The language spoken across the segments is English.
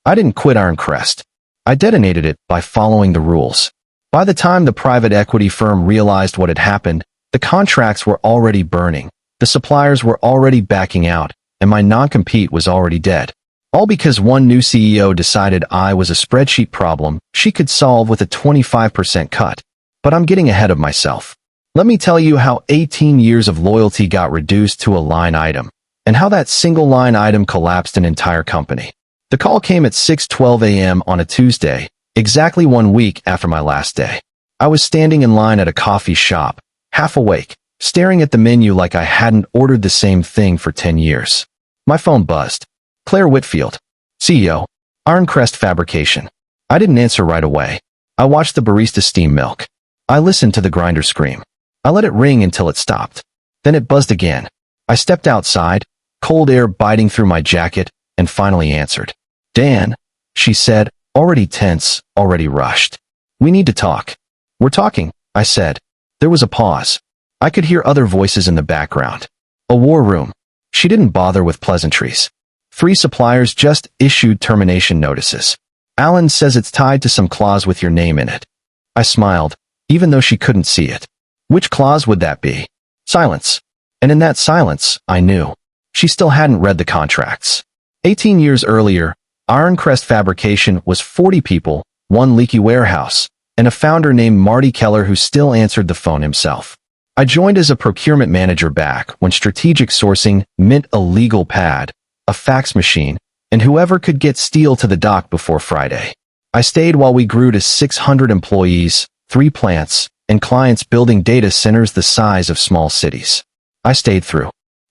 I didn't quit Ironcrest. I detonated it by following the rules. By the time the private equity firm realized what had happened, the contracts were already burning, the suppliers were already backing out, and my non-compete was already dead. All because one new CEO decided I was a spreadsheet problem she could solve with a 25% cut. But I'm getting ahead of myself. Let me tell you how 18 years of loyalty got reduced to a line item, and how that single line item collapsed an entire company. The call came at 6:12 a.m. on a Tuesday, exactly 1 week after my last day. I was standing in line at a coffee shop, half awake, staring at the menu like I hadn't ordered the same thing for 10 years. My phone buzzed. Claire Whitfield, CEO, Ironcrest Fabrication. I didn't answer right away. I watched the barista steam milk. I listened to the grinder scream. I let it ring until it stopped. Then it buzzed again. I stepped outside, cold air biting through my jacket, and finally answered. Dan, she said, already tense, already rushed. We need to talk. We're talking, I said. There was a pause. I could hear other voices in the background. A war room. She didn't bother with pleasantries. 3 suppliers just issued termination notices. Alan says it's tied to some clause with your name in it. I smiled, even though she couldn't see it. Which clause would that be? Silence. And in that silence, I knew. She still hadn't read the contracts. 18 years earlier, Ironcrest Fabrication was 40 people, 1 leaky warehouse, and a founder named Marty Keller who still answered the phone himself. I joined as a procurement manager back when strategic sourcing meant a legal pad, a fax machine, and whoever could get steel to the dock before Friday. I stayed while we grew to 600 employees, 3 plants, and clients building data centers the size of small cities. I stayed through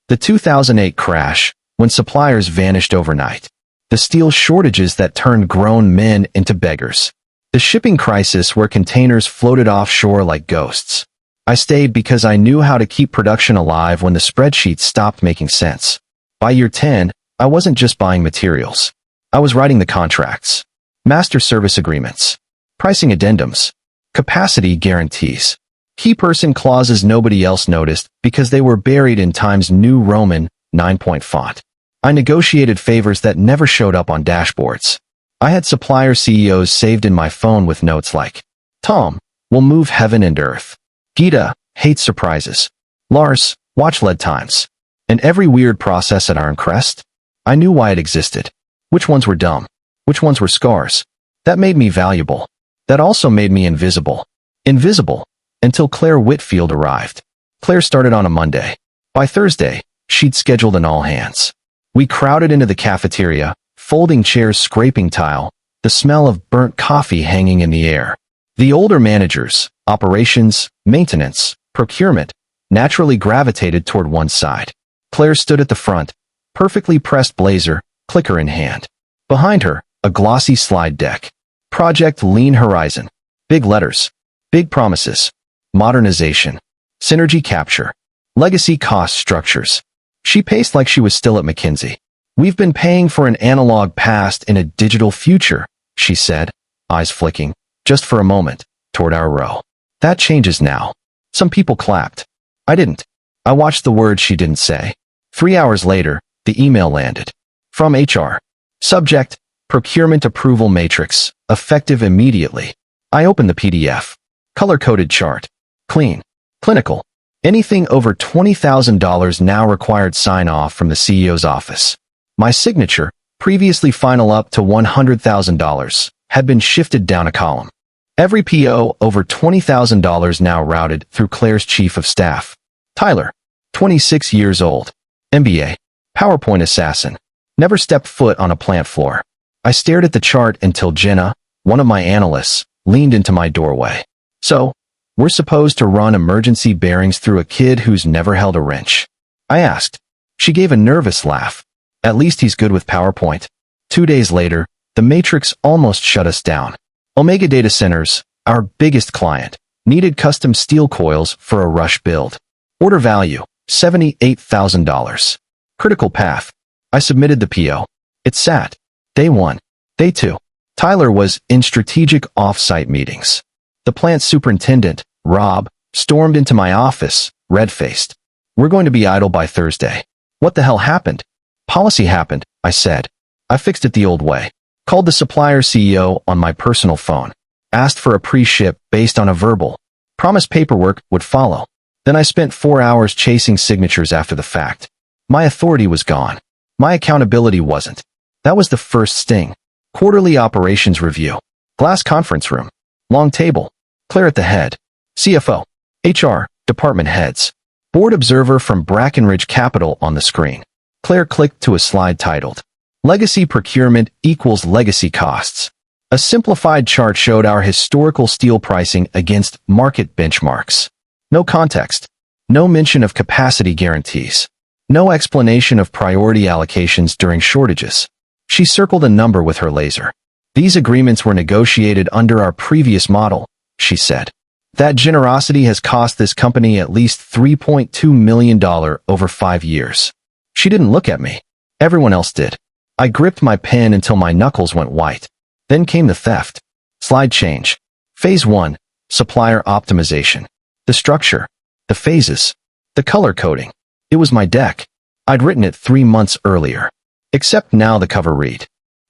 the 2008 crash, when suppliers vanished overnight. The steel shortages that turned grown men into beggars. The shipping crisis where containers floated offshore like ghosts. I stayed because I knew how to keep production alive when the spreadsheets stopped making sense. By year 10, I wasn't just buying materials. I was writing the contracts. Master service agreements. Pricing addendums. Capacity guarantees. Key person clauses nobody else noticed because they were buried in Times New Roman 9-point font. I negotiated favors that never showed up on dashboards. I had supplier CEOs saved in my phone with notes like, Tom, will move heaven and earth. Gita, hates surprises. Lars, watch lead times. And every weird process at Ironcrest? I knew why it existed. Which ones were dumb? Which ones were scars? That made me valuable. That also made me invisible. Invisible. Until Claire Whitfield arrived. Claire started on a Monday. By Thursday, she'd scheduled an all-hands. We crowded into the cafeteria, folding chairs scraping tile, the smell of burnt coffee hanging in the air. The older managers, operations, maintenance, procurement, naturally gravitated toward one side. Claire stood at the front, perfectly pressed blazer, clicker in hand. Behind her, a glossy slide deck. Project Lean Horizon. Big letters. Big promises. Modernization. Synergy capture. Legacy cost structures. She paced like she was still at McKinsey. We've been paying for an analog past in a digital future, she said, eyes flicking, just for a moment, toward our row. That changes now. Some people clapped. I didn't. I watched the words she didn't say. 3 hours later, the email landed. From HR. Subject, procurement approval matrix, effective immediately. I opened the PDF. Color-coded chart. Clean. Clinical. Anything over $20,000 now required sign-off from the CEO's office. My signature, previously final up to $100,000, had been shifted down a column. Every PO over $20,000 now routed through Claire's chief of staff. Tyler, 26 years old. MBA. PowerPoint assassin. Never stepped foot on a plant floor. I stared at the chart until Jenna, one of my analysts, leaned into my doorway. So, we're supposed to run emergency bearings through a kid who's never held a wrench? I asked. She gave a nervous laugh. At least he's good with PowerPoint. 2 days later, the matrix almost shut us down. Omega Data Centers, our biggest client, needed custom steel coils for a rush build. Order value, $78,000. Critical path. I submitted the PO. It sat. Day 1. Day 2. Tyler was in strategic off-site meetings. The plant superintendent, Rob, stormed into my office, red-faced. We're going to be idle by Thursday. What the hell happened? Policy happened, I said. I fixed it the old way. Called the supplier CEO on my personal phone. Asked for a pre-ship based on a verbal. Promised paperwork would follow. Then I spent 4 hours chasing signatures after the fact. My authority was gone. My accountability wasn't. That was the first sting. Quarterly operations review. Glass conference room. Long table. Claire at the head. CFO. HR. Department heads. Board observer from Brackenridge Capital on the screen. Claire clicked to a slide titled, Legacy Procurement equals Legacy Costs. A simplified chart showed our historical steel pricing against market benchmarks. No context. No mention of capacity guarantees. No explanation of priority allocations during shortages. She circled a number with her laser. These agreements were negotiated under our previous model, she said. That generosity has cost this company at least $3.2 million over 5 years. She didn't look at me. Everyone else did. I gripped my pen until my knuckles went white. Then came the theft. Slide change. Phase 1. Supplier optimization. The structure. The phases. The color coding. It was my deck. I'd written it 3 months earlier. Except now the cover read.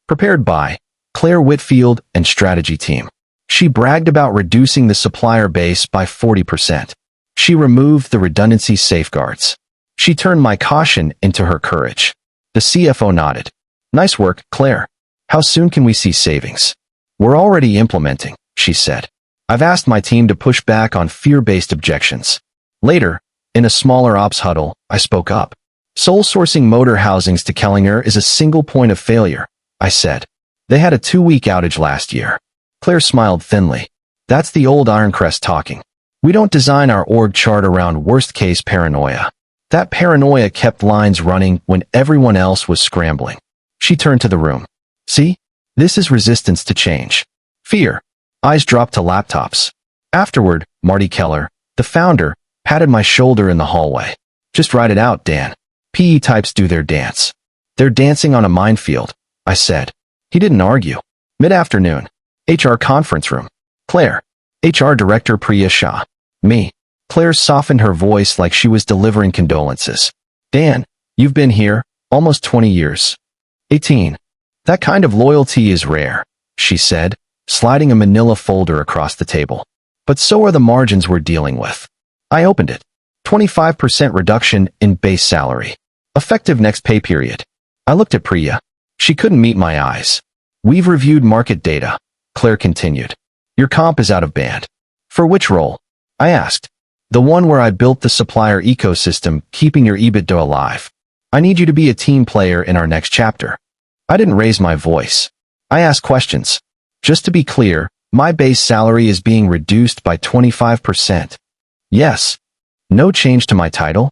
Prepared by Claire Whitfield and Strategy Team. She bragged about reducing the supplier base by 40%. She removed the redundancy safeguards. She turned my caution into her courage. The CFO nodded. Nice work, Claire. How soon can we see savings? We're already implementing, she said. I've asked my team to push back on fear-based objections. Later, in a smaller ops huddle, I spoke up. Sole sourcing motor housings to Kellinger is a single point of failure, I said. They had a 2-week outage last year. Claire smiled thinly. That's the old Ironcrest talking. We don't design our org chart around worst-case paranoia. That paranoia kept lines running when everyone else was scrambling. She turned to the room. See? This is resistance to change. Fear. Eyes dropped to laptops. Afterward, Marty Keller, the founder, patted my shoulder in the hallway. Just write it out, Dan. PE types do their dance. They're dancing on a minefield, I said. He didn't argue. Mid-afternoon. HR conference room. Claire. HR Director Priya Shah. Me. Claire softened her voice like she was delivering condolences. Dan, you've been here almost 20 years. 18. That kind of loyalty is rare, she said, sliding a manila folder across the table. But so are the margins we're dealing with. I opened it. 25% reduction in base salary. Effective next pay period. I looked at Priya. She couldn't meet my eyes. We've reviewed market data, Claire continued. Your comp is out of band. For which role? I asked. The one where I built the supplier ecosystem, keeping your EBITDA alive. I need you to be a team player in our next chapter. I didn't raise my voice. I asked questions. Just to be clear, my base salary is being reduced by 25%. Yes. No change to my title?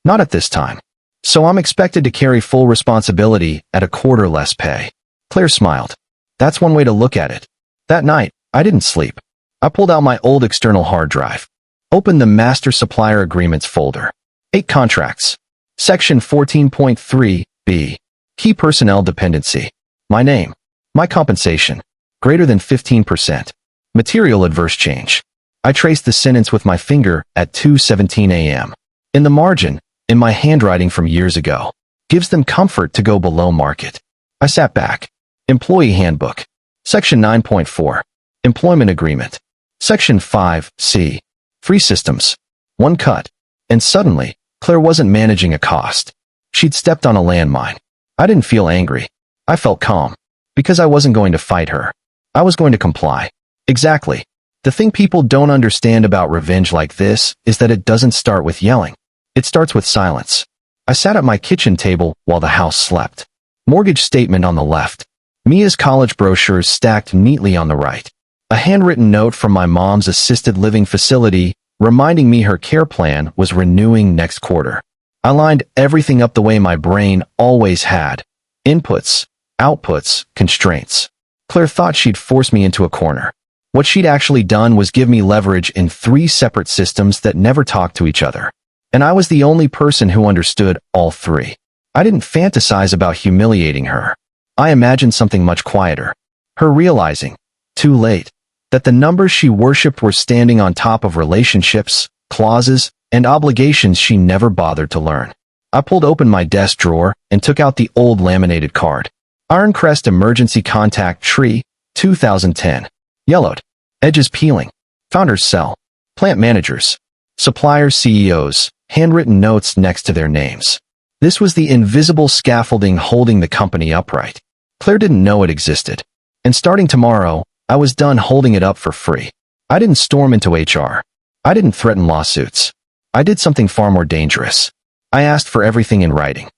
Not at this time. So I'm expected to carry full responsibility at a quarter less pay. Claire smiled. That's one way to look at it. That night, I didn't sleep. I pulled out my old external hard drive. Opened the Master Supplier Agreements folder. 8 contracts. Section 14.3b. Key Personnel Dependency. My name. My compensation. Greater than 15%. Material adverse change. I traced the sentence with my finger at 2:17 a.m. In the margin, in my handwriting from years ago. Gives them comfort to go below market. I sat back. Employee Handbook. Section 9.4. Employment Agreement. Section 5c. Free systems. One cut. And suddenly, Claire wasn't managing a cost. She'd stepped on a landmine. I didn't feel angry. I felt calm. Because I wasn't going to fight her. I was going to comply. Exactly. The thing people don't understand about revenge like this is that it doesn't start with yelling. It starts with silence. I sat at my kitchen table while the house slept. Mortgage statement on the left. Mia's college brochures stacked neatly on the right. A handwritten note from my mom's assisted living facility reminding me her care plan was renewing next quarter. I lined everything up the way my brain always had. Inputs, outputs, constraints. Claire thought she'd force me into a corner. What she'd actually done was give me leverage in 3 separate systems that never talked to each other. And I was the only person who understood all 3. I didn't fantasize about humiliating her. I imagined something much quieter. Her realizing, too late, that the numbers she worshipped were standing on top of relationships, clauses, and obligations she never bothered to learn. I pulled open my desk drawer and took out the old laminated card. Ironcrest Emergency Contact Tree, 2010. Yellowed. Edges peeling. Founders cell. Plant managers. Suppliers CEOs. Handwritten notes next to their names. This was the invisible scaffolding holding the company upright. Claire didn't know it existed. And starting tomorrow, I was done holding it up for free. I didn't storm into HR. I didn't threaten lawsuits. I did something far more dangerous. I asked for everything in writing.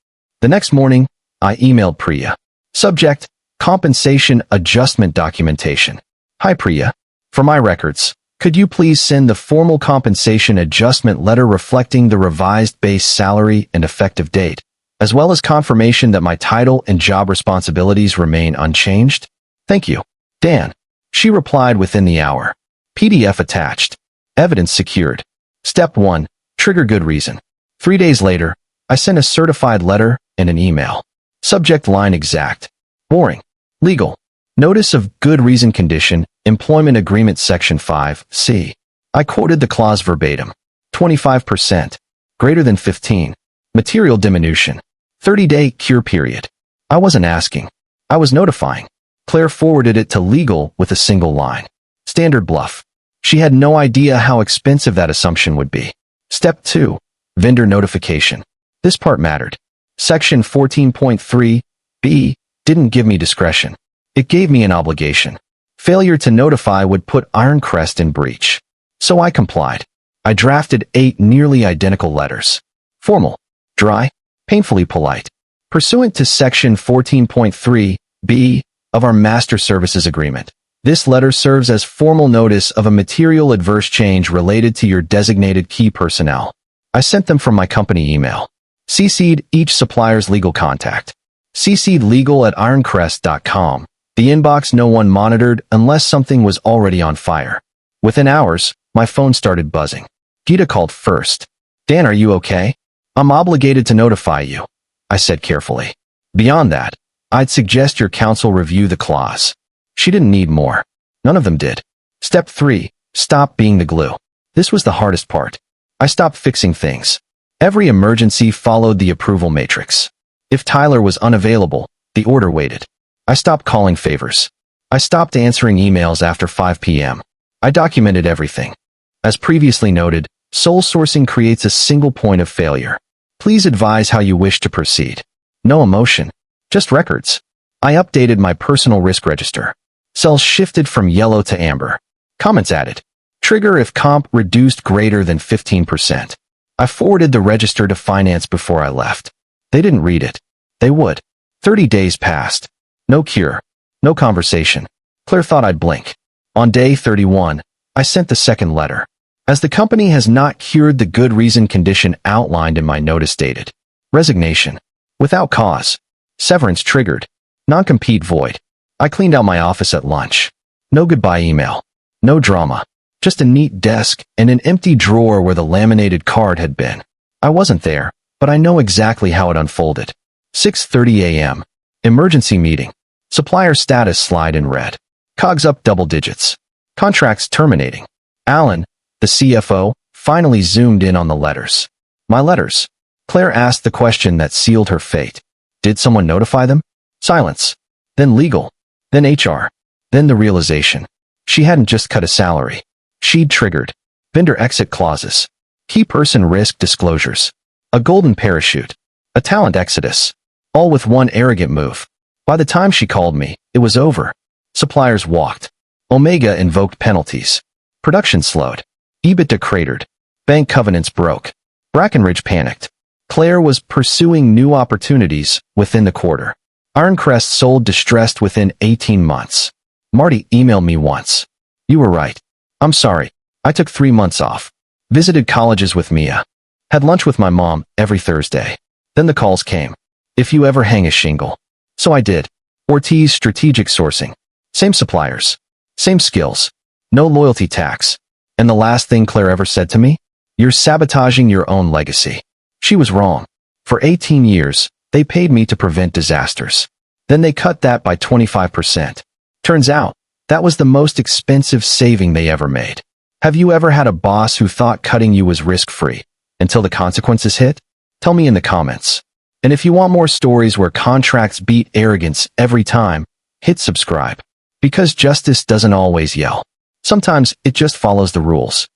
The next morning, I emailed Priya. Subject, Compensation Adjustment Documentation. Hi Priya. For my records, could you please send the formal compensation adjustment letter reflecting the revised base salary and effective date, as well as confirmation that my title and job responsibilities remain unchanged? Thank you. Dan. She replied within the hour. PDF attached. Evidence secured. Step 1. Trigger good reason. 3 days later, I sent a certified letter and an email. Subject line exact. Boring. Legal. Notice of good reason condition, Employment Agreement Section 5, C. I quoted the clause verbatim. 25%. Greater than 15. Material diminution. 30-day cure period. I wasn't asking. I was notifying. Claire forwarded it to legal with a single line. Standard bluff. She had no idea how expensive that assumption would be. Step 2. Vendor notification. This part mattered. Section 14.3, B, didn't give me discretion. It gave me an obligation. Failure to notify would put Ironcrest in breach. So I complied. I drafted 8 nearly identical letters. Formal. Dry. Painfully polite. Pursuant to Section 14.3, B, of our Master Services Agreement. This letter serves as formal notice of a material adverse change related to your designated key personnel. I sent them from my company email. CC'd each supplier's legal contact. CC'd legal@ironcrest.com. The inbox no one monitored unless something was already on fire. Within hours, my phone started buzzing. Geeta called first. Dan, are you okay? I'm obligated to notify you, I said carefully. Beyond that, I'd suggest your counsel review the clause. She didn't need more. None of them did. Step 3. Stop being the glue. This was the hardest part. I stopped fixing things. Every emergency followed the approval matrix. If Tyler was unavailable, the order waited. I stopped calling favors. I stopped answering emails after 5 p.m. I documented everything. As previously noted, sole sourcing creates a single point of failure. Please advise how you wish to proceed. No emotion, just records. I updated my personal risk register. Cells shifted from yellow to amber. Comments added. Trigger if comp reduced greater than 15%. I forwarded the register to finance before I left. They didn't read it. They would. 30 days passed. No cure. No conversation. Claire thought I'd blink. On day 31, I sent the second letter. As the company has not cured the good reason condition outlined in my notice dated. Resignation. Without cause. Severance triggered. Non-compete void. I cleaned out my office at lunch. No goodbye email. No drama. Just a neat desk and an empty drawer where the laminated card had been. I wasn't there, but I know exactly how it unfolded. 6:30 a.m. Emergency meeting. Supplier status slide in red. COGS up double digits. Contracts terminating. Alan, the CFO, finally zoomed in on the letters. My letters. Claire asked the question that sealed her fate. Did someone notify them? Silence. Then legal. Then HR. Then the realization. She hadn't just cut a salary. She'd triggered. Vendor exit clauses. Key person risk disclosures. A golden parachute. A talent exodus. All with one arrogant move. By the time she called me, it was over. Suppliers walked. Omega invoked penalties. Production slowed. EBITDA cratered. Bank covenants broke. Brackenridge panicked. Claire was pursuing new opportunities within the quarter. Ironcrest sold distressed within 18 months. Marty emailed me once. You were right. I'm sorry. I took 3 months off. Visited colleges with Mia. Had lunch with my mom every Thursday. Then the calls came. If you ever hang a shingle. So I did. Ortiz strategic sourcing. Same suppliers. Same skills. No loyalty tax. And the last thing Claire ever said to me? You're sabotaging your own legacy. She was wrong. For 18 years, they paid me to prevent disasters. Then they cut that by 25%. Turns out, that was the most expensive saving they ever made. Have you ever had a boss who thought cutting you was risk-free, until the consequences hit? Tell me in the comments. And if you want more stories where contracts beat arrogance every time, hit subscribe. Because justice doesn't always yell. Sometimes it just follows the rules.